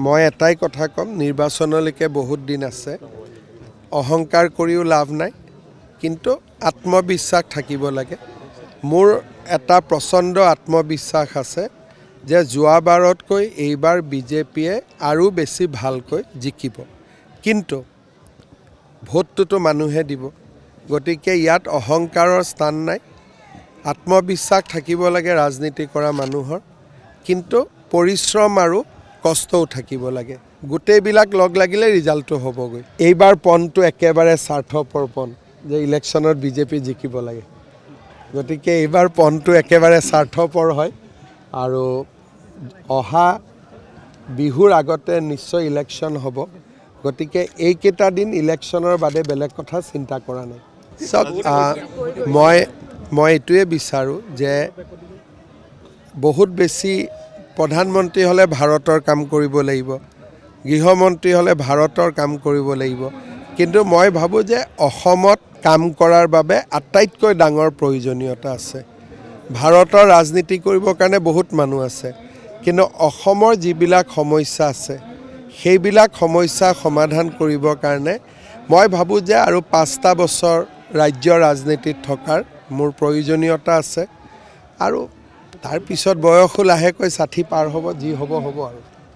মই এটাই কথা ক'ম, নিৰ্বাচনলৈকে বহুত দিন আছে। অহংকাৰ কৰিও লাভ নাই, কিন্তু আত্মবিশ্বাস থাকিব লাগে। মোৰ এটা প্ৰচণ্ড আত্মবিশ্বাস আছে যে যোৱাবাৰতকৈ এইবাৰ বিজেপিয়ে আৰু বেছি ভালকৈ জিকিব। কিন্তু ভোটটোতো মানুহে দিব, গতিকে ইয়াত অহংকাৰৰ স্থান নাই। আত্মবিশ্বাস থাকিব লাগে ৰাজনীতি কৰা মানুহৰ, কিন্তু পৰিশ্ৰম আৰু কষ্টও থাকিব লাগে। গোটেইবিলাক লগ লাগিলে ৰিজাল্টটো হ'বগৈ। এইবাৰ পণটো একেবাৰে স্বাৰ্থপৰ পণ যে ইলেকশ্যনত বিজেপি জিকিব লাগে, গতিকে এইবাৰ পণটো একেবাৰে স্বাৰ্থপৰ হয়। আৰু অহা বিহুৰ আগতে নিশ্চয় ইলেকশ্যন হ'ব, গতিকে এইকেইটা দিন ইলেকশ্যনৰ বাদে বেলেগ কথা চিন্তা কৰা নাই। চাওক, মই এইটোৱে বিচাৰোঁ যে বহুত বেছি প্ৰধানমন্ত্ৰী হ'লে ভাৰতৰ কাম কৰিব লাগিব, গৃহমন্ত্ৰী হ'লে ভাৰতৰ কাম কৰিব লাগিব, কিন্তু মই ভাবোঁ যে অসমত কাম কৰাৰ বাবে আটাইতকৈ ডাঙৰ প্ৰয়োজনীয়তা আছে। ভাৰতৰ ৰাজনীতি কৰিবৰ কাৰণে বহুত মানুহ আছে, কিন্তু অসমৰ যিবিলাক সমস্যা আছে সেইবিলাক সমস্যা সমাধান কৰিবৰ কাৰণে মই ভাবোঁ যে আৰু 5টা বছৰ ৰাজ্য ৰাজনীতিত থকাৰ মোৰ প্ৰয়োজনীয়তা আছে। আৰু তাৰপিছত বয়সো লাহেকৈ 60 পাৰ হ'ব, যি হ'ব হ'ব আৰু।